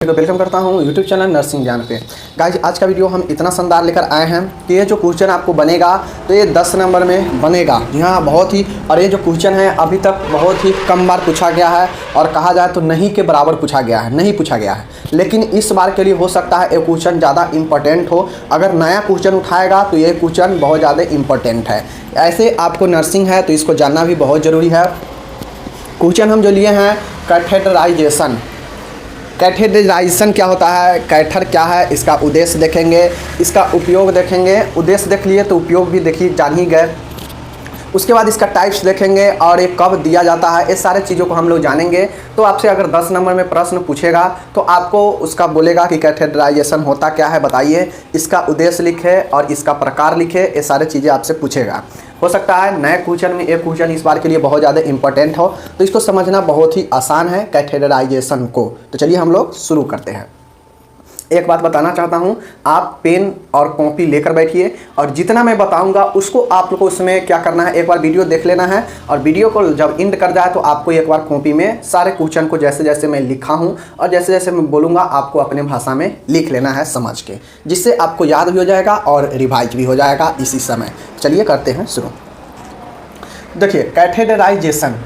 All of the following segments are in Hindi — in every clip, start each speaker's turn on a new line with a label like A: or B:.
A: तो वेलकम करता हूं यूट्यूब चैनल नर्सिंग ज्ञान पे। गाइज आज का वीडियो हम इतना शानदार लेकर आए हैं कि ये जो क्वेश्चन आपको बनेगा तो ये 10 नंबर में बनेगा। जी हाँ, बहुत ही, और ये जो क्वेश्चन है अभी तक बहुत ही कम बार पूछा गया है और कहा जाए तो नहीं के बराबर पूछा गया है, नहीं पूछा गया है। लेकिन इस बार के लिए हो सकता है ये क्वेश्चन ज़्यादा इंपॉर्टेंट हो। अगर नया क्वेश्चन उठाएगा तो ये क्वेश्चन बहुत ज़्यादा इंपॉर्टेंट है। ऐसे आपको नर्सिंग है तो इसको जानना भी बहुत ज़रूरी है। क्वेश्चन हम जो लिए हैं कैथेटराइजेशन। कैथेटराइजेशन क्या होता है, कैथर क्या है, इसका उद्देश्य देखेंगे, इसका उपयोग देखेंगे। उद्देश्य देख लिए तो उपयोग भी देखिए जान ही गए। उसके बाद इसका टाइप्स देखेंगे और ये कब दिया जाता है, ये सारे चीज़ों को हम लोग जानेंगे। तो आपसे अगर 10 नंबर में प्रश्न पूछेगा तो आपको उसका बोलेगा कि कैथेटराइजेशन होता क्या है बताइए, इसका उद्देश्य लिखे और इसका प्रकार लिखे, ये सारे चीज़ें आपसे पूछेगा। हो सकता है नए क्वेश्चन में एक क्वेश्चन इस बार के लिए बहुत ज़्यादा इंपॉर्टेंट हो, तो इसको समझना बहुत ही आसान है कैथेटराइजेशन को। तो चलिए हम लोग शुरू करते हैं। एक बात बताना चाहता हूं, आप पेन और कॉपी लेकर बैठिए और जितना मैं बताऊंगा उसको आप लोग को उसमें क्या करना है, एक बार वीडियो देख लेना है और वीडियो को जब एंड कर जाए तो आपको एक बार कॉपी में सारे क्वेश्चन को जैसे जैसे मैं लिखा हूं और जैसे जैसे मैं बोलूँगा आपको अपने भाषा में लिख लेना है समझ के, जिससे आपको याद भी हो जाएगा और रिवाइज भी हो जाएगा इसी समय। चलिए करते हैं शुरू। देखिए कैथेटराइजेशन,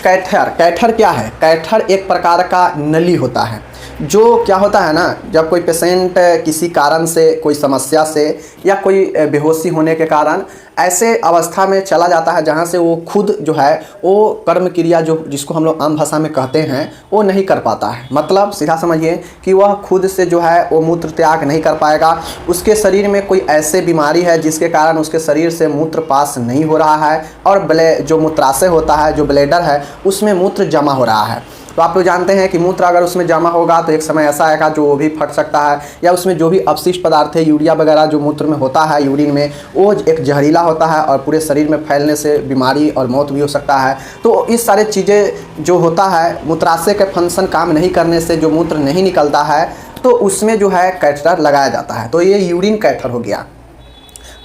A: कैथर क्या है? कैथर एक प्रकार का नली होता है जो क्या होता है ना, जब कोई पेशेंट किसी कारण से, कोई समस्या से या कोई बेहोशी होने के कारण ऐसे अवस्था में चला जाता है जहाँ से वो खुद जो है वो कर्म क्रिया जो जिसको हम लोग आम भाषा में कहते हैं वो नहीं कर पाता है। मतलब सीधा समझिए कि वह खुद से जो है वो मूत्र त्याग नहीं कर पाएगा। उसके शरीर में कोई ऐसे बीमारी है जिसके कारण उसके शरीर से मूत्र पास नहीं हो रहा है और जो मूत्राशय होता है, जो ब्लैडर है, उसमें मूत्र जमा हो रहा है। तो आप लोग जानते हैं कि मूत्र अगर उसमें जमा होगा तो एक समय ऐसा आएगा जो वो भी फट सकता है, या उसमें जो भी अपशिष्ट पदार्थ है, यूरिया वगैरह जो मूत्र में होता है, यूरिन में, वो एक जहरीला होता है और पूरे शरीर में फैलने से बीमारी और मौत भी हो सकता है। तो इस सारे चीज़ें जो होता है, मूत्राशय के फंक्शन काम नहीं करने से जो मूत्र नहीं निकलता है तो उसमें जो है कैथेटर लगाया जाता है। तो ये यूरिन कैथर हो गया।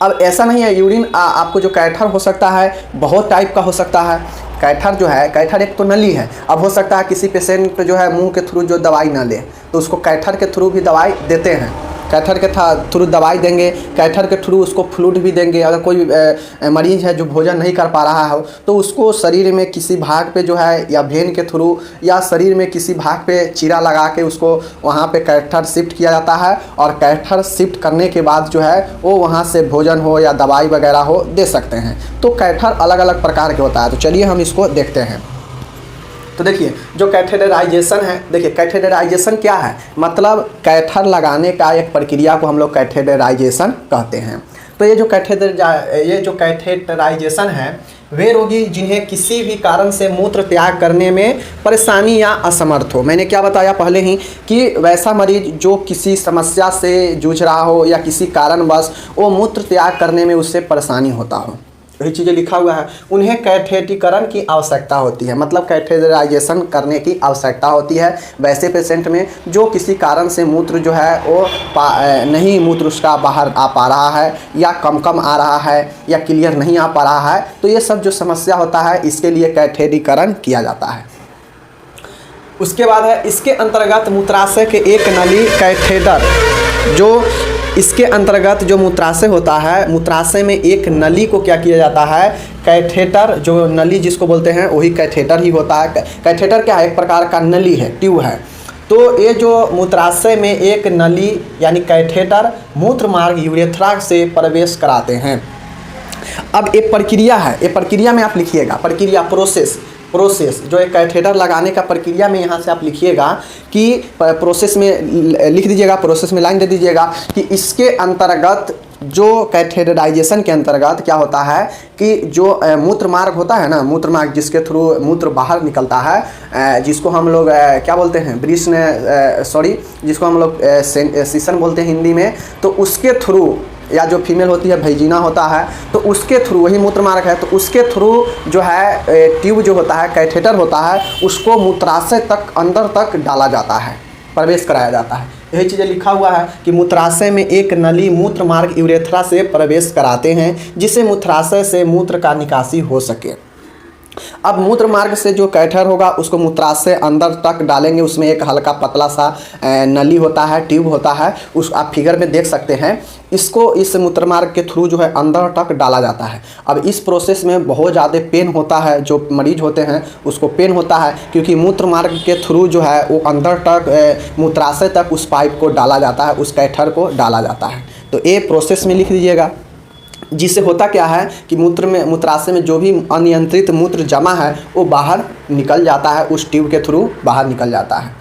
A: अब ऐसा नहीं है, यूरिन आपको जो कैथर हो सकता है बहुत टाइप का हो सकता है। कैथर जो है, कैथर एक तो नली है। अब हो सकता है किसी पेशेंट जो है मुंह के थ्रू जो दवाई ना ले तो उसको कैथर के थ्रू भी दवाई देते हैं, कैथर के थ्रू दवाई देंगे, कैथर के थ्रू उसको फ्लूइड भी देंगे। अगर कोई मरीज है जो भोजन नहीं कर पा रहा है तो उसको शरीर में किसी भाग पे जो है या वेन के थ्रू या शरीर में किसी भाग पे चीरा लगा के उसको वहाँ पे कैथर शिफ्ट किया जाता है और कैथर शिफ्ट करने के बाद जो है वो वहाँ से भोजन हो या दवाई वगैरह हो दे सकते हैं। तो कैथर अलग अलग प्रकार के होता है। तो चलिए हम इसको देखते हैं। तो देखिए जो कैथेटराइजेशन है, देखिए कैथेटराइजेशन क्या है, मतलब कैथर लगाने का एक प्रक्रिया को हम लोग कैथेटराइजेशन कहते हैं। तो ये जो कैथेटराइजेशन है वे रोगी जिन्हें किसी भी कारण से मूत्र त्याग करने में परेशानी या असमर्थ हो। मैंने क्या बताया पहले ही कि वैसा मरीज जो किसी समस्या से जूझ रहा हो या किसी कारणवश वो मूत्र त्याग करने में उससे परेशानी होता हो, यही चीज़ें लिखा हुआ है, उन्हें कैथेटीकरण की आवश्यकता होती है। मतलब कैथेटराइजेशन करने की आवश्यकता होती है वैसे पेशेंट में जो किसी कारण से मूत्र जो है वो नहीं, मूत्र उसका बाहर आ पा रहा है या कम आ रहा है या क्लियर नहीं आ पा रहा है। तो ये सब जो समस्या होता है इसके लिए कैथेटीकरण किया जाता है। उसके बाद है इसके अंतर्गत मूत्राशय के एक नली कैथेटर, जो इसके अंतर्गत जो मूत्राशय होता है, मूत्राशय में एक नली को क्या किया जाता है, कैथेटर, जो नली जिसको बोलते हैं वही कैथेटर ही होता है। कैथेटर क्या है, एक प्रकार का नली है, ट्यूब है। तो ये जो मूत्राशय में एक नली यानी कैथेटर मूत्र मार्ग यूरेथ्रा से प्रवेश कराते हैं। अब एक प्रक्रिया है, ये प्रक्रिया में आप लिखिएगा, प्रक्रिया प्रोसेस जो एक कैथेटर लगाने का प्रक्रिया में यहाँ से आप लिखिएगा कि प्रोसेस में लिख दीजिएगा, प्रोसेस में लाइन दे दीजिएगा कि इसके अंतर्गत जो कैथेटराइजेशन के अंतर्गत क्या होता है कि जो मूत्र मार्ग होता है ना, मूत्र मार्ग जिसके थ्रू मूत्र बाहर निकलता है, जिसको हम लोग क्या बोलते हैं, जिसको हम लोग सीसन बोलते हैं हिंदी में, तो उसके थ्रू, या जो फीमेल होती है वैजिना होता है तो उसके थ्रू, वही मूत्र मार्ग है, तो उसके थ्रू जो है ट्यूब जो होता है, कैथेटर होता है, उसको मूत्राशय तक अंदर तक डाला जाता है, प्रवेश कराया जाता है। यही चीज़ें लिखा हुआ है कि मूत्राशय में एक नली मूत्र मार्ग यूरेथ्रा से प्रवेश कराते हैं जिससे मूत्राशय से मूत्र का निकासी हो सके। अब मूत्र मार्ग से जो कैथर होगा उसको मूत्राशय अंदर तक डालेंगे। उसमें एक हल्का पतला सा नली होता है, ट्यूब होता है, उस आप फिगर में देख सकते हैं। इसको इस मूत्र मार्ग के थ्रू जो है अंदर तक डाला जाता है। अब इस प्रोसेस में बहुत ज़्यादा पेन होता है, जो मरीज होते हैं उसको पेन होता है, क्योंकि मूत्र मार्ग के थ्रू जो है वो अंदर तक मूत्राशय तक उस पाइप को डाला जाता है, उस कैथर को डाला जाता है। तो ये प्रोसेस में लिख दीजिएगा। जिससे होता क्या है कि मूत्राशय में जो भी अनियंत्रित मूत्र जमा है वो बाहर निकल जाता है, उस ट्यूब के थ्रू बाहर निकल जाता है।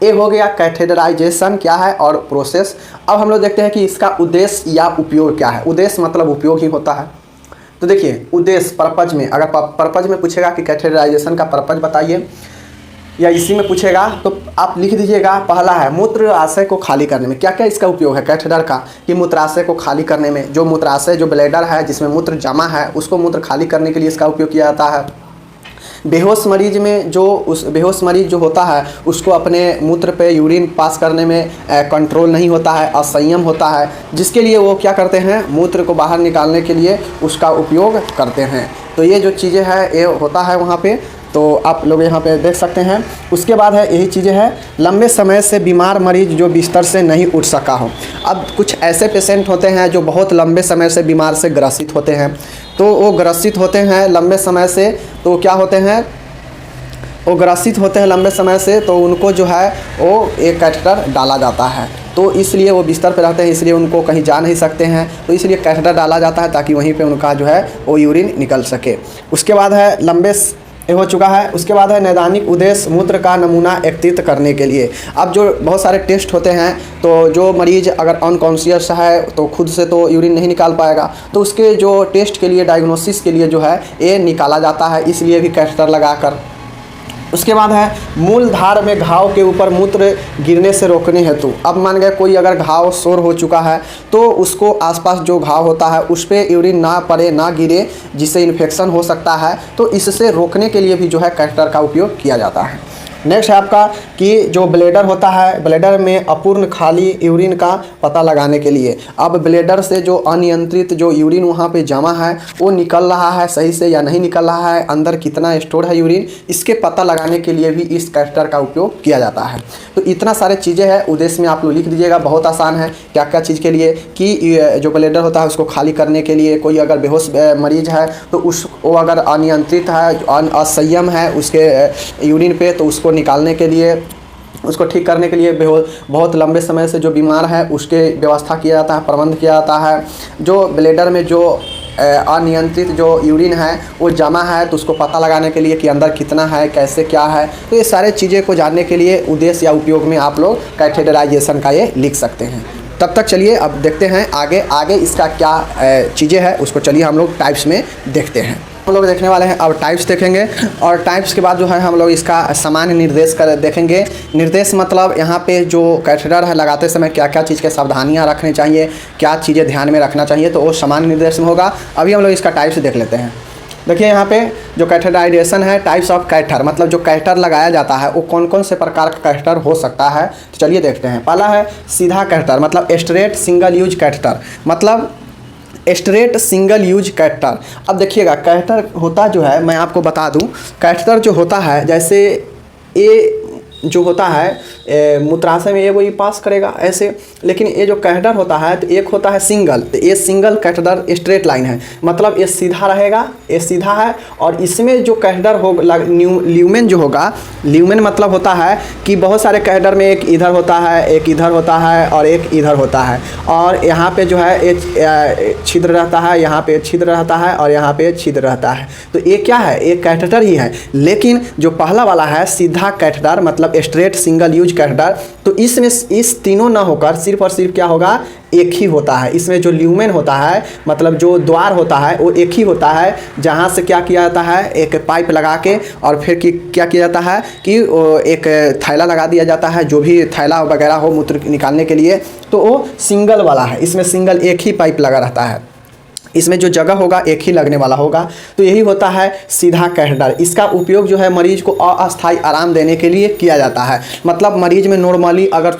A: ये हो गया कैथेटराइजेशन क्या है और प्रोसेस। अब हम लोग देखते हैं कि इसका उद्देश्य या उपयोग क्या है। उद्देश्य मतलब उपयोग ही होता है। तो देखिए उद्देश्य पर्पज में, अगर पर्पज में पूछेगा कि कैथेटराइजेशन का पर्पज बताइए, या इसी में पूछेगा तो आप लिख दीजिएगा। पहला है मूत्राशय को खाली करने में। क्या क्या इसका उपयोग है कैथेटर का, कि मूत्राशय को खाली करने में, जो मूत्राशय जो ब्लैडर है जिसमें मूत्र जमा है उसको मूत्र खाली करने के लिए इसका उपयोग किया जाता है। बेहोश मरीज में बेहोश मरीज जो होता है उसको अपने मूत्र पे यूरिन पास करने में कंट्रोल नहीं होता है, असंयम होता है, जिसके लिए वो क्या करते हैं, मूत्र को बाहर निकालने के लिए उसका उपयोग करते हैं। तो ये जो चीज़ें हैं ये होता है वहाँ पे, तो आप लोग यहाँ पे देख सकते हैं। उसके बाद है यही चीज़ें हैं, लंबे समय से बीमार मरीज जो बिस्तर से नहीं उठ सका हो। अब कुछ ऐसे पेशेंट होते हैं जो बहुत लंबे समय से बीमार से ग्रसित होते हैं, तो वो ग्रसित होते हैं लंबे समय से, तो क्या होते हैं, वो ग्रसित होते हैं लंबे समय से, तो उनको जो है वो एक कैथेटर डाला जाता है। तो इसलिए वो बिस्तर पर रहते हैं, इसलिए उनको कहीं जा नहीं सकते हैं, तो इसलिए कैथेटर डाला जाता है ताकि वहीं पे उनका जो है वो यूरिन निकल सके। उसके बाद है लंबे हो चुका है। उसके बाद है नैदानिक उद्देश्य, मूत्र का नमूना एकत्रित करने के लिए। अब जो बहुत सारे टेस्ट होते हैं, तो जो मरीज अगर अनकॉन्शियस है तो खुद से तो यूरिन नहीं निकाल पाएगा, तो उसके जो टेस्ट के लिए, डायग्नोसिस के लिए जो है ये निकाला जाता है, इसलिए भी कैथेटर लगाकर। उसके बाद है मूलधार में घाव के ऊपर मूत्र गिरने से रोकने हेतु। अब मान गए कोई अगर घाव सोर हो चुका है तो उसको आसपास जो घाव होता है उस पर यूरिन ना पड़े, ना गिरे, जिससे इन्फेक्शन हो सकता है, तो इससे रोकने के लिए भी जो है कैथेटर का उपयोग किया जाता है। नेक्स्ट है आपका कि जो ब्लैडर होता है, ब्लैडर में अपूर्ण खाली यूरिन का पता लगाने के लिए। अब ब्लैडर से जो अनियंत्रित जो यूरिन वहाँ पे जमा है वो निकल रहा है सही से या नहीं निकल रहा है, अंदर कितना स्टोर है यूरिन, इसके पता लगाने के लिए भी इस कैथेटर का उपयोग किया जाता है। तो इतना सारे चीज़ें हैं, उद्देश्य में आप लोग लिख दीजिएगा, बहुत आसान है। क्या क्या चीज़ के लिए, कि जो ब्लैडर होता है उसको खाली करने के लिए, कोई अगर बेहोश मरीज है तो वो अगर अनियंत्रित है, असंयम है उसके यूरिन पे, तो उसको निकालने के लिए, उसको ठीक करने के लिए बहुत लंबे समय से जो बीमार है उसके व्यवस्था किया जाता है, प्रबंध किया जाता है। जो ब्लैडर में जो अनियंत्रित जो यूरिन है वो जमा है तो उसको पता लगाने के लिए कि अंदर कितना है, कैसे क्या है, तो ये सारे चीज़ें को जानने के लिए उद्देश्य या उपयोग में आप लोग कैथेटराइजेशन का ये लिख सकते हैं। तब तक चलिए अब देखते हैं आगे इसका क्या चीज़ें हैं, उसको चलिए हम लोग टाइप्स में देखते हैं। हम लोग देखने वाले हैं अब टाइप्स देखेंगे, और टाइप्स के बाद जो है हम लोग इसका सामान्य निर्देश कर देखेंगे। निर्देश मतलब यहाँ पे जो कैथेटर है लगाते समय क्या क्या चीज़ के सावधानियाँ रखनी चाहिए, क्या चीज़ें ध्यान में रखना चाहिए, तो वो सामान्य निर्देश में होगा। अभी हम लोग इसका टाइप्स देख लेते हैं। देखिए यहाँ पे जो कैथेटराइजेशन है, टाइप्स ऑफ कैथेटर, मतलब जो कैथेटर लगाया जाता है वो कौन कौन से प्रकार का कैथेटर हो सकता है, तो चलिए देखते हैं। पहला है सीधा कैथेटर, मतलब स्ट्रेट सिंगल यूज कैथेटर, मतलब स्ट्रेट सिंगल यूज कैथेटर। अब देखिएगा कैथेटर होता जो है, मैं आपको बता दूं, कैथेटर जो होता है जैसे ये जो होता है मूत्राशय में ये वही पास करेगा ऐसे, लेकिन ये जो कैथेटर होता है तो एक होता है सिंगल, तो ये सिंगल कैथेटर स्ट्रेट लाइन है, मतलब ये सीधा रहेगा, ये सीधा है। और इसमें जो कैथेटर हो ल्यूमेन जो होगा, ल्यूमेन मतलब होता है कि बहुत सारे कैथेटर में एक इधर होता है, एक इधर होता है और एक इधर होता है, और यहाँ पे जो है एक छिद्र रहता है, यहाँ पे छिद्र रहता है और यहाँ पे छिद्र रहता है। तो ये क्या है, एक कैथेटर ही है। लेकिन जो पहला वाला है सीधा कैथेटर, मतलब स्ट्रेट सिंगल यूज कैथेटर, तो इसमें इस तीनों ना होकर सिर्फ और सिर्फ क्या होगा, एक ही होता है। इसमें जो ल्यूमेन होता है, मतलब जो द्वार होता है वो एक ही होता है, जहाँ से क्या किया जाता है, एक पाइप लगा के और फिर क्या किया जाता है कि एक थैला लगा दिया जाता है, जो भी थैला वगैरह हो मूत्र निकालने के लिए, तो वो सिंगल वाला है, इसमें सिंगल एक ही पाइप लगा रहता है। इसमें जो जगह होगा एक ही लगने वाला होगा। तो यही होता है सीधा कैथेटर। इसका उपयोग जो है मरीज को अस्थायी आराम देने के लिए किया जाता है। मतलब मरीज में नॉर्मली अगर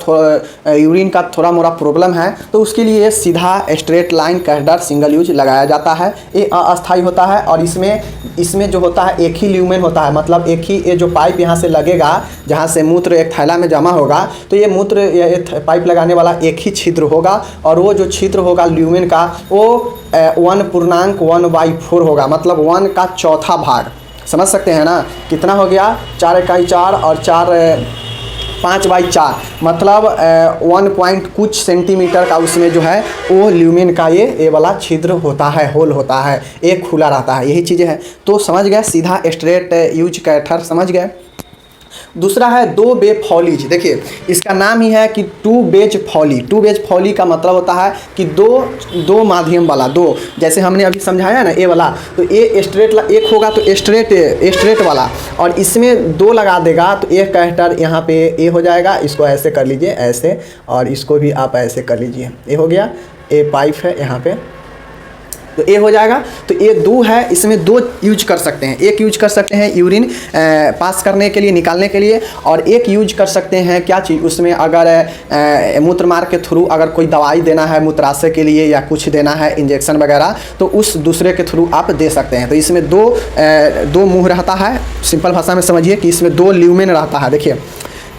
A: यूरिन का थोड़ा मोड़ा प्रॉब्लम है तो उसके लिए सीधा straight line catheter single use लगाया जाता है। ये अस्थायी होता है और इसमें जो होता है एक ही ल्यूमेन होता है। मतलब एक ही ये जो पाइप यहाँ से लगेगा जहाँ से मूत्र एक थैला में जमा होगा, तो ये मूत्र ये पाइप लगाने वाला एक ही छिद्र होगा और वो जो छिद्र होगा ल्यूमेन का वो 1.1/4 होगा। मतलब 1 का चौथा भाग, समझ सकते हैं ना। कितना हो गया, 4 इकाई 4 और 5/4 मतलब 1 पॉइंट कुछ सेंटीमीटर का उसमें जो है वो ल्यूमेन का ये वाला छिद्र होता है, होल होता है, एक खुला रहता है। यही चीज़ें हैं। तो समझ गए सीधा स्ट्रेट यूज कैथेटर, समझ गए। दूसरा है 2 वे फॉलीज। देखिए इसका नाम ही है कि 2 वेज फॉली। 2 वेज फॉली का मतलब होता है कि दो माध्यम वाला, दो, जैसे हमने अभी समझाया ना ए वाला, तो ए स्ट्रेट एक होगा तो स्ट्रेट वाला, और इसमें 2 लगा देगा तो एक कैथेटर यहाँ पे ए हो जाएगा। इसको ऐसे कर लीजिए, ऐसे, और इसको भी आप ऐसे कर लीजिए। ए हो गया, ए पाइप है यहाँ पे, तो ए हो जाएगा। तो ये 2 है, इसमें 2 यूज कर सकते हैं। एक यूज कर सकते हैं यूरिन पास करने के लिए, निकालने के लिए, और एक यूज कर सकते हैं क्या चीज़, उसमें अगर मूत्र मार्ग के थ्रू अगर कोई दवाई देना है मूत्राशय के लिए या कुछ देना है इंजेक्शन वगैरह, तो उस दूसरे के थ्रू आप दे सकते हैं। तो इसमें दो मुँह रहता है। सिंपल भाषा में समझिए कि इसमें 2 ल्यूमेन रहता है। देखिए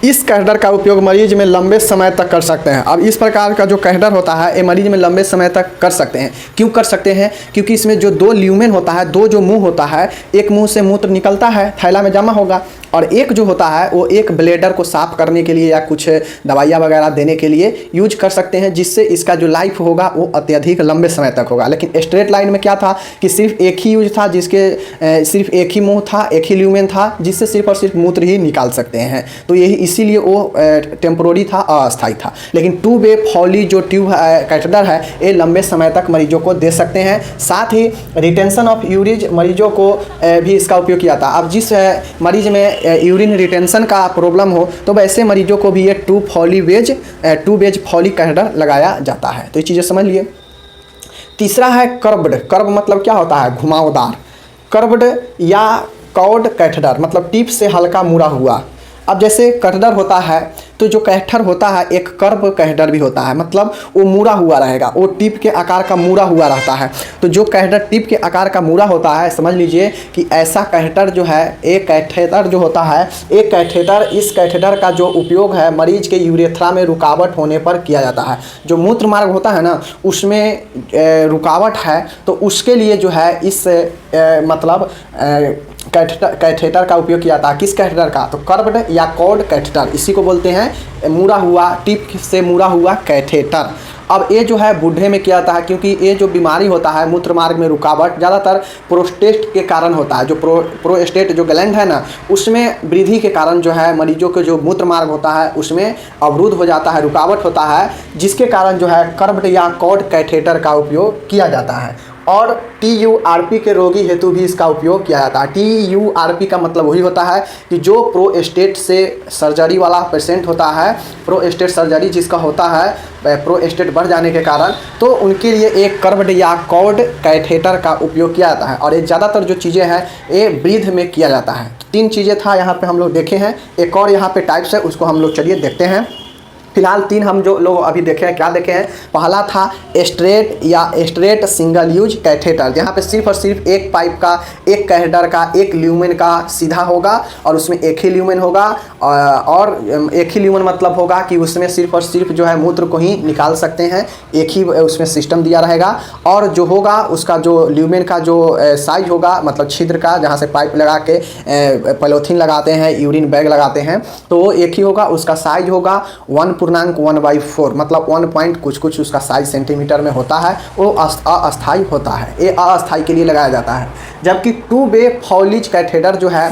A: इस कैथेटर का उपयोग मरीज में लंबे समय तक कर सकते हैं। अब इस प्रकार का जो कैथेटर होता है ये मरीज में लंबे समय तक कर सकते हैं। क्यों कर सकते हैं? क्योंकि इसमें जो 2 ल्यूमेन होता है, 2 जो मुंह होता है, एक मुंह से मूत्र निकलता है, थैला में जमा होगा, और एक जो होता है वो एक ब्लेडर को साफ करने के लिए या कुछ दवाइयाँ वगैरह देने के लिए यूज कर सकते हैं, जिससे इसका जो लाइफ होगा वो अत्यधिक लंबे समय तक होगा। लेकिन स्ट्रेट लाइन में क्या था कि सिर्फ एक ही यूज था, जिसके सिर्फ एक ही मुँह था, एक ही ल्यूमेन था, जिससे सिर्फ और सिर्फ मूत्र ही निकाल सकते हैं। तो यही इसीलिए वो टेम्पोररी था, अस्थायी था। लेकिन 2 वे फॉली जो ट्यूब कैथेटर है ये लंबे समय तक मरीजों को दे सकते हैं। साथ ही रिटेंशन ऑफ यूरिज मरीजों को भी इसका उपयोग किया था। अब जिस मरीज में यूरिन रिटेंशन का प्रॉब्लम हो तो वैसे मरीजों को भी ये 2 वेज फॉली कैथेटर लगाया जाता है। तो ये चीज़ें समझ लिए। तीसरा है कर्व्ड। कर्व मतलब क्या होता है? घुमावदार। कर्व्ड या कॉर्ड कैथेटर मतलब टिप से हल्का मुड़ा हुआ। अब जैसे कैथेटर होता है तो जो कैथेटर होता है एक कर्व कैथेटर भी होता है, मतलब वो मुड़ा हुआ रहेगा, वो टिप के आकार का मुड़ा हुआ रहता है। तो जो कैथेटर टिप के आकार का मुड़ा होता है, समझ लीजिए कि ऐसा कैथेटर जो है, एक कैथेटर जो होता है, एक कैथेटर, इस कैथेटर का जो उपयोग है मरीज के यूरेथ्रा में रुकावट होने पर किया जाता है। जो मूत्र मार्ग होता है ना उसमें रुकावट है तो उसके लिए जो है इस मतलब कैथेटर का उपयोग किया था। किस कैथेटर का? तो कर्व्ड या कॉर्ड कैथेटर, इसी को बोलते हैं मुड़ा हुआ, टिप से मुड़ा हुआ कैथेटर। अब ये जो है बूढ़े में किया जाता है, क्योंकि ये जो बीमारी होता है मूत्र मार्ग में रुकावट ज़्यादातर प्रोस्टेट के कारण होता है। जो प्रोस्टेट जो ग्लैंड है ना उसमें वृद्धि के कारण जो है मरीजों के जो मूत्र मार्ग होता है उसमें अवरुद्ध हो जाता है, रुकावट होता है, जिसके कारण जो है कर्व्ड या कॉर्ड कैथेटर का उपयोग किया जाता है। और TURP के रोगी हेतु भी इसका उपयोग किया जाता है। TURP का मतलब वही होता है कि जो प्रोस्टेट से सर्जरी वाला पेशेंट होता है, प्रोस्टेट सर्जरी जिसका होता है प्रोस्टेट बढ़ जाने के कारण, तो उनके लिए एक कर्व्ड या कॉर्ड कैथेटर का उपयोग किया जाता है। और ये ज़्यादातर जो चीज़ें हैं ये वृद्ध में किया जाता है। 3 चीज़ें था यहाँ पे हम लोग देखे हैं। एक और यहाँ पे टाइप्स है, उसको हम लोग चलिए देखते हैं। फिलहाल 3 हम जो लोग अभी देखे हैं, क्या देखे हैं? पहला था स्ट्रेट सिंगल यूज कैथेटर, जहाँ पे सिर्फ और सिर्फ एक पाइप का, एक कैथेटर का, एक ल्यूमेन का सीधा होगा और उसमें एक ही ल्यूमेन होगा, और एक ही ल्यूमेन मतलब होगा कि उसमें सिर्फ और सिर्फ जो है मूत्र को ही निकाल सकते हैं, एक ही उसमें सिस्टम दिया रहेगा। और जो होगा उसका जो ल्यूमेन का जो साइज होगा, मतलब छिद्र का, जहाँ से पाइप लगा के पॉलीथीन लगाते हैं, यूरिन बैग लगाते हैं, तो वो एक ही होगा। उसका साइज होगा 1.1/4 मतलब 1 पॉइंट कुछ उसका साइज सेंटीमीटर में होता है। वो अस्थायी होता है, ये अस्थायी के लिए लगाया जाता है। जबकि 2 वे फॉलीज कैथेटर जो है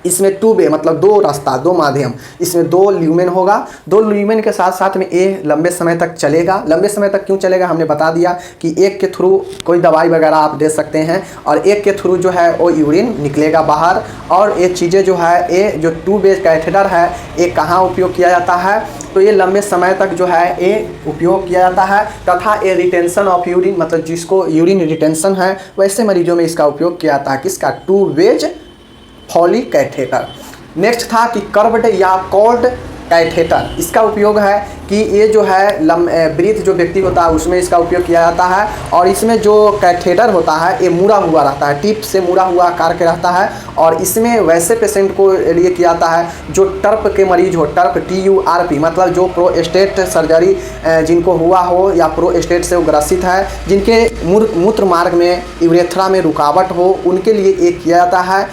A: इसमें टू वे मतलब दो रास्ता, दो माध्यम, इसमें दो ल्यूमेन होगा। दो ल्यूमेन के साथ साथ में ये लंबे समय तक चलेगा। लंबे समय तक क्यों चलेगा हमने बता दिया कि एक के थ्रू कोई दवाई वगैरह आप दे सकते हैं और एक के थ्रू जो है वो यूरिन निकलेगा बाहर। और ये चीज़ें जो है, ये जो टू वे कैथेटर है ये कहाँ उपयोग किया जाता है, तो ये लंबे समय तक जो है ये उपयोग किया जाता है। तथा ये रिटेंशन ऑफ यूरिन मतलब जिसको यूरिन रिटेंशन है वैसे मरीजों में इसका उपयोग किया जाता है। किसका? Two way Foley catheter. Next था कि कर्व्ड या कॉर्ड कैथेटर। इसका उपयोग है कि ये जो है ब्रीथ जो व्यक्ति होता है उसमें इसका उपयोग किया जाता है। और इसमें जो कैथेटर होता है ये मुड़ा हुआ रहता है, टिप से मुड़ा हुआ आकार के रहता है। और इसमें वैसे पेशेंट को लिए किया जाता है जो टर्प के मरीज हो, टर्प TURP मतलब जो प्रोस्टेट सर्जरी जिनको हुआ हो या प्रोस्टेट से वो ग्रसित है, जिनके मूत्र मार्ग में यूरेथ्रा में रुकावट हो, उनके लिए ये किया जाता है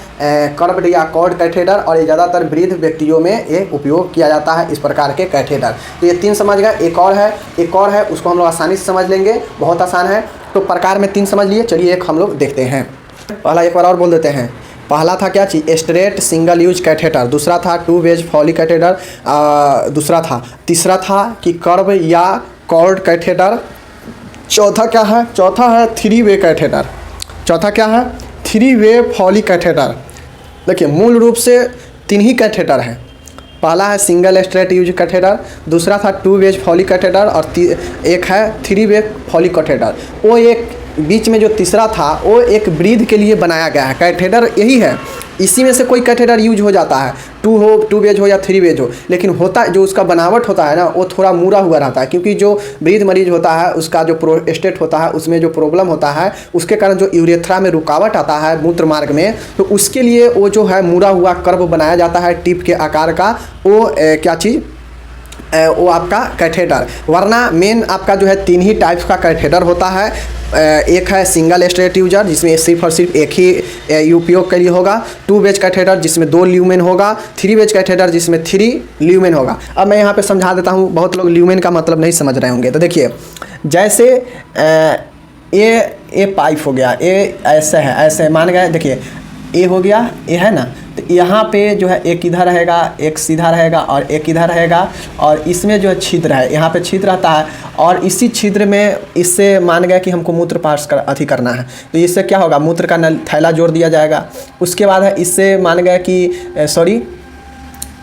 A: कर्व्ड या कॉर्ड कैथेटर। और ये ज़्यादातर वृद्ध व्यक्तियों में ये उपयोग किया जाता है इस प्रकार के कैथेटर। तो ये 3 समझ गए। एक और है उसको हम लोग आसानी से समझ लेंगे, बहुत आसान है। तो प्रकार में 3 समझ लिए, चलिए एक हम लोग देखते हैं। पहला एक बार और बोल देते हैं। पहला था क्या चीज़? Straight single use catheter. दूसरा था टू वेज फॉली कैथेटर। तीसरा था कि कर्व या कॉर्ड कैथेटर। चौथा क्या है? चौथा है 3 वे कैथेटर। चौथा क्या है? 3 वे फॉली कैथेटर। देखिए मूल रूप से 3 ही कैथेटर है। पहला है सिंगल स्ट्रेट यूज कैथेटर, दूसरा था टू वेज फॉली कैथेटर और एक है 3 वे फॉली कैथेटर। वो एक बीच में जो तीसरा था वो एक ब्रीथ के लिए बनाया गया है। कैथेटर यही है, इसी में से कोई कैथेटर यूज हो जाता है, टू वेज हो या 3 वेज हो। लेकिन होता जो उसका बनावट होता है ना वो थोड़ा मुड़ा हुआ रहता है, क्योंकि जो ब्रीथ मरीज होता है उसका जो प्रोस्टेट होता है उसमें जो प्रॉब्लम होता है उसके कारण जो यूरेथ्रा में रुकावट आता है मूत्र मार्ग में, तो उसके लिए वो जो है मुड़ा हुआ कर्व बनाया जाता है टिप के आकार का। वो क्या चीज़? वो आपका कैथेटर। वरना मेन आपका जो है 3 ही टाइप्स का कैथेटर होता है। एक है सिंगल स्ट्रेट यूजर जिसमें सिर्फ और सिर्फ एक ही उपयोग के लिए होगा, टू वेज कैथेटर जिसमें 2 ल्यूमेन होगा, 3 वेज कैथेटर जिसमें 3 ल्यूमेन होगा। अब मैं यहाँ पे समझा देता हूँ, बहुत लोग ल्यूमेन का मतलब नहीं समझ रहे होंगे। तो देखिए जैसे ये पाइप हो गया, ये ऐसे है, ऐसे मान गए, देखिए ये हो गया, ये है ना, तो यहाँ पे जो है एक इधर रहेगा, एक सीधा रहेगा और एक इधर रहेगा। और इसमें जो है छिद्र है, यहाँ पे छिद्र रहता है और इसी छिद्र में इससे मान गया कि हमको मूत्र पास करना है, तो इससे क्या होगा? मूत्र का थैला जोड़ दिया जाएगा। उसके बाद है इससे मान गया कि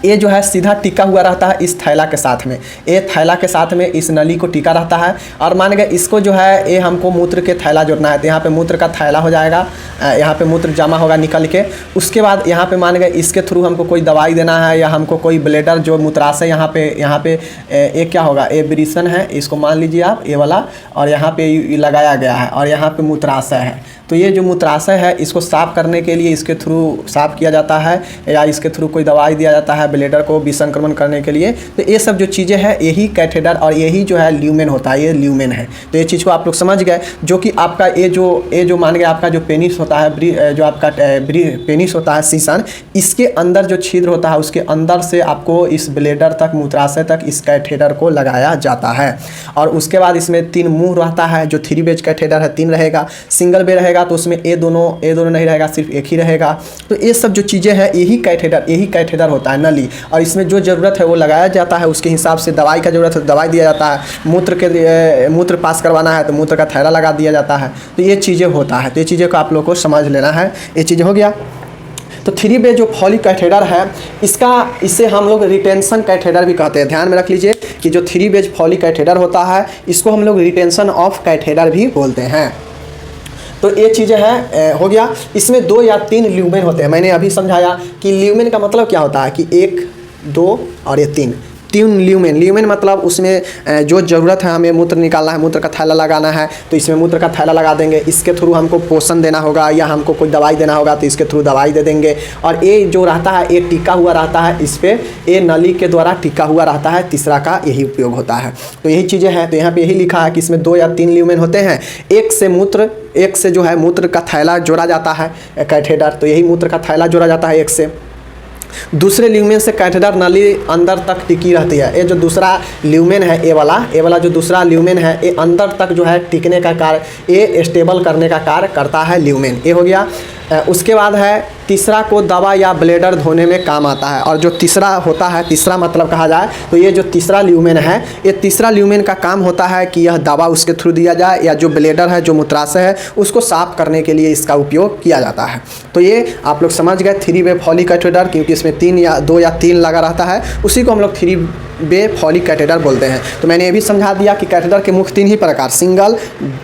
A: ये जो है सीधा टिका हुआ रहता है इस थैला के साथ में, ये थैला के साथ में इस नली को टिका रहता है। और मान गए इसको जो है ये हमको मूत्र के थैला जोड़ना है, तो यहाँ पे मूत्र का थैला हो जाएगा, यहाँ पे मूत्र जमा होगा निकल के। उसके बाद यहाँ पे मान गए इसके थ्रू हमको कोई दवाई देना है या हमको कोई ब्लेडर जो मूत्राशय यहाँ पे एक क्या होगा? ये ब्रीसन है, इसको मान लीजिए आप ये वाला, और यहाँ पे लगाया गया है और यहाँ पे मूत्राशय है। तो ये जो मूत्राशय है इसको साफ़ करने के लिए इसके थ्रू साफ़ किया जाता है या इसके थ्रू कोई दवाई दिया जाता है ब्लेडर को विसंक्रमण करने के लिए। तो ये सब जो चीज़ें हैं यही कैथेटर और यही जो है ल्यूमेन होता है, ये ल्यूमेन है। तो ये चीज़ को आप लोग समझ गए, जो कि आपका ये जो मान गए आपका जो पेनिस होता है, जो आपका पेनिस होता है सीसन, इसके अंदर जो छिद्र होता है उसके अंदर से आपको इस ब्लेडर तक, मूत्राशय तक इस कैथेटर को लगाया जाता है। और उसके बाद इसमें 3 मुँह रहता है, जो 3 वेज कैथेटर है 3 रहेगा, सिंगल वे रहेगा तो उसमें ये दोनों नहीं रहेगा, सिर्फ एक ही रहेगा। तो ये सब जो चीज़ें हैं यही कैथेटर होता है, नली। और इसमें जो ज़रूरत है वो लगाया जाता है, उसके हिसाब से दवाई का ज़रूरत है तो दवाई दिया जाता है, मूत्र पास करवाना है तो मूत्र का थैला लगा दिया जाता है। तो ये चीज़ें होता है, तो ये चीज़ें को आप लोग को समझ लेना है। ये चीज़ें हो गया। तो 3 वे जो फॉली कैथेटर है इसे हम लोग रिटेंशन कैथेटर भी कहते हैं। ध्यान में रख लीजिए कि जो 3 वेज फॉली कैथेटर होता है इसको हम लोग रिटेंशन ऑफ कैथेटर भी बोलते हैं। तो ये चीज़ें हैं, हो गया। इसमें 2 या 3 ल्यूमेन होते हैं। मैंने अभी समझाया कि ल्यूमेन का मतलब क्या होता है कि 1, 2 और ये 3 ल्यूमेन मतलब उसमें जो ज़रूरत है, हमें मूत्र निकालना है, मूत्र का थैला लगाना है तो इसमें मूत्र का थैला लगा देंगे। इसके थ्रू हमको पोषण देना होगा या हमको कोई दवाई देना होगा तो इसके थ्रू दवाई दे देंगे। और ये जो रहता है ये टिका हुआ रहता है, इस पर ये नली के द्वारा टिका हुआ रहता है। तीसरा का यही उपयोग होता है। तो यही चीज़ें हैं। तो यहाँ पे यही लिखा है कि इसमें 2 या 3 ल्यूमेन होते हैं। एक से जो है मूत्र का थैला जोड़ा जाता है कैथेटर, तो यही मूत्र का थैला जोड़ा जाता है एक से। दूसरे ल्यूमेन से कैथेटर नली अंदर तक टिकी रहती है। ये जो दूसरा ल्यूमेन है, ये वाला जो दूसरा ल्यूमेन है ये अंदर तक जो है टिकने का कार्य, ये स्टेबल करने का कार्य करता है ल्यूमेन। ये हो गया। उसके बाद है तीसरा को दवा या ब्लेडर धोने में काम आता है। और जो तीसरा होता है, तीसरा मतलब कहा जाए तो ये जो तीसरा ल्यूमेन है, ये तीसरा ल्यूमेन का काम होता है कि यह दवा उसके थ्रू दिया जाए, या जो ब्लेडर है, जो मूत्राशय है, उसको साफ करने के लिए इसका उपयोग किया जाता है। तो ये आप लोग समझ गए 3 वे फॉलिक कैथेटर, क्योंकि इसमें 2 या 3 लगा रहता है, उसी को हम लोग 3 वे फॉलिक कैथेटर बोलते हैं। तो मैंने ये भी समझा दिया कि कैथेटर के मुख्य 3 ही प्रकार, सिंगल,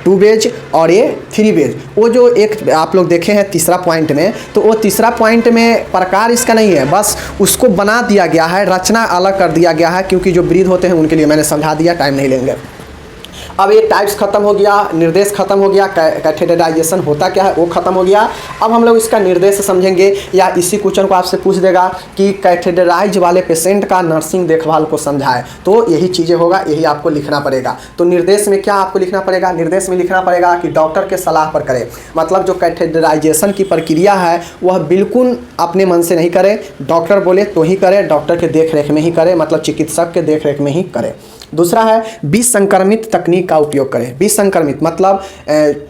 A: 2 वेज और ये 3 वेज। वो जो एक आप लोग देखे हैं तीसरा पॉइंट में, तो वो तीसरा पॉइंट में प्रकार इसका नहीं है, बस उसको बना दिया गया है, रचना अलग कर दिया गया है, क्योंकि जो वृद्ध होते हैं उनके लिए मैंने समझा दिया, टाइम नहीं लेंगे। अब ये टाइप्स खत्म हो गया, निर्देश खत्म हो गया, कैथेटराइजेशन होता क्या है वो खत्म हो गया। अब हम लोग इसका निर्देश समझेंगे, या इसी क्वेश्चन को आपसे पूछ देगा कि कैथेटराइज वाले पेशेंट का नर्सिंग देखभाल को समझाए, तो यही चीज़ें होगा, यही आपको लिखना पड़ेगा। तो निर्देश में क्या आपको लिखना पड़ेगा? निर्देश में लिखना पड़ेगा कि डॉक्टर के सलाह पर करें। मतलब जो कैथेटराइजेशन की प्रक्रिया है वह बिल्कुल अपने मन से नहीं करे, डॉक्टर बोले तो ही करे, डॉक्टर के देख रेख में ही करे, मतलब चिकित्सक के देख रेख में ही करे। दूसरा है विसंक्रमित तकनीक का उपयोग करें। विसंक्रमित मतलब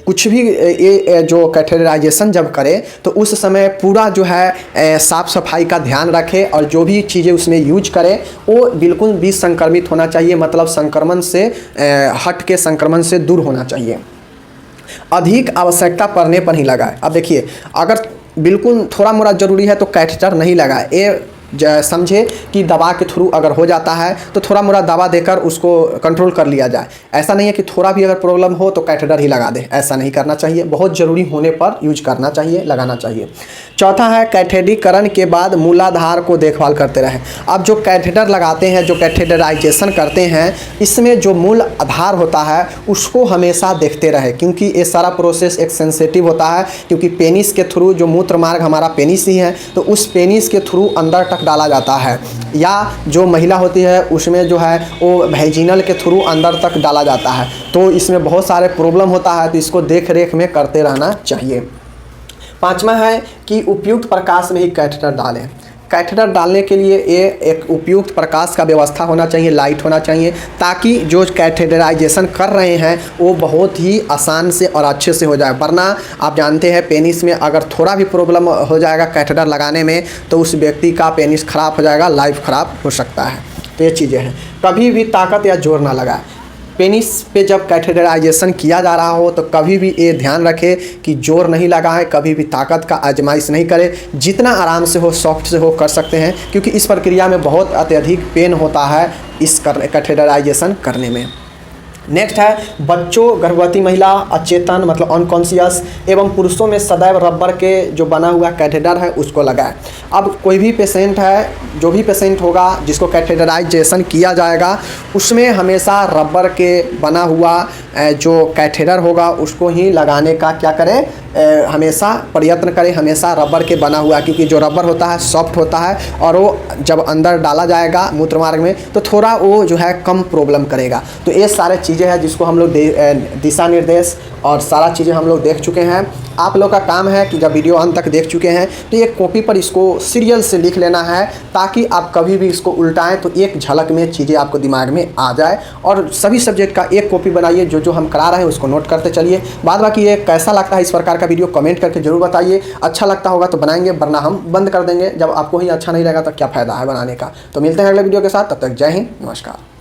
A: कुछ भी ये जो कैथेटराइजेशन जब करें तो उस समय पूरा जो है साफ़ सफाई का ध्यान रखें, और जो भी चीज़ें उसमें यूज करें वो बिल्कुल विसंक्रमित होना चाहिए, मतलब संक्रमण से हट के, संक्रमण से दूर होना चाहिए। अधिक आवश्यकता पड़ने पर ही लगाए। अब देखिए, अगर बिल्कुल थोड़ा मोड़ा ज़रूरी है तो कैथेटर नहीं लगाए। ये समझे कि दवा के थ्रू अगर हो जाता है तो थोड़ा मोड़ा दवा देकर उसको कंट्रोल कर लिया जाए। ऐसा नहीं है कि थोड़ा भी अगर प्रॉब्लम हो तो कैथेटर ही लगा दे, ऐसा नहीं करना चाहिए। बहुत ज़रूरी होने पर यूज करना चाहिए, लगाना चाहिए। चौथा है कैथेटरीकरण के बाद मूलाधार को देखभाल करते रहें। अब जो कैथेटर लगाते हैं, जो कैथेटराइजेशन करते हैं, इसमें जो मूल आधार होता है उसको हमेशा देखते रहे, क्योंकि ये सारा प्रोसेस एक सेंसिटिव होता है, क्योंकि पेनिस के थ्रू, जो मूत्र मार्ग हमारा पेनिस ही है, तो उस पेनिस के थ्रू अंदर तक डाला जाता है, या जो महिला होती है उसमें जो है वो वैजिनल के थ्रू अंदर तक डाला जाता है। तो इसमें बहुत सारे प्रॉब्लम होता है, तो इसको देख रेख में करते रहना चाहिए। पांचवा है कि उपयुक्त प्रकाश में ही कैथेटर डालें। कैथेटर डालने के लिए ये एक उपयुक्त प्रकाश का व्यवस्था होना चाहिए, लाइट होना चाहिए, ताकि जो कैथेटराइजेशन कर रहे हैं वो बहुत ही आसान से और अच्छे से हो जाए। वरना आप जानते हैं पेनिस में अगर थोड़ा भी प्रॉब्लम हो जाएगा कैथेटर लगाने में तो उस व्यक्ति का पेनिस खराब हो जाएगा, लाइफ खराब हो सकता है। तो ये चीज़ें हैं। कभी भी ताकत या जोर ना लगाए। पेनिस पे जब कैथेटराइजेशन किया जा रहा हो तो कभी भी ये ध्यान रखें कि जोर नहीं लगाएं, कभी भी ताकत का आजमाइश नहीं करें। जितना आराम से हो, सॉफ्ट से हो कर सकते हैं, क्योंकि इस प्रक्रिया में बहुत अत्यधिक पेन होता है इस कैथेटराइजेशन करने में। नेक्स्ट है बच्चों, गर्भवती महिला, अचेतन मतलब अनकॉन्शियस एवं पुरुषों में सदैव रबर के जो बना हुआ कैथेटर है उसको लगाएं। अब कोई भी पेशेंट है, जो भी पेशेंट होगा जिसको कैथेटराइजेशन किया जाएगा, उसमें हमेशा रबर के बना हुआ जो कैथेटर होगा उसको ही लगाने का क्या करें, हमेशा प्रयत्न करें, हमेशा रबर के बना हुआ, क्योंकि जो रबर होता है सॉफ्ट होता है और वो जब अंदर डाला जाएगा मूत्र मार्ग में तो थोड़ा वो जो है कम प्रॉब्लम करेगा। तो ये सारे चीज़ें हैं जिसको हम लोग दिशा निर्देश और सारा चीज़ें हम लोग देख चुके हैं। आप लोग का काम है कि जब वीडियो अंत तक देख चुके हैं तो एक कॉपी पर इसको सीरियल से लिख लेना है, ताकि आप कभी भी इसको उल्टाएं तो एक झलक में चीज़ें आपको दिमाग में आ जाए। और सभी सब्जेक्ट का एक कॉपी बनाइए, जो जो हम करा रहे हैं उसको नोट करते चलिए। बाद बाकी ये कैसा लगता है इस प्रकार का वीडियो कमेंट करके जरूर बताइए। अच्छा लगता होगा तो बनाएंगे, वरना हम बंद कर देंगे। जब आपको ही अच्छा नहीं लगा तो क्या फ़ायदा है बनाने का। तो मिलते हैं अगले वीडियो के साथ, तब तक जय हिंद, नमस्कार।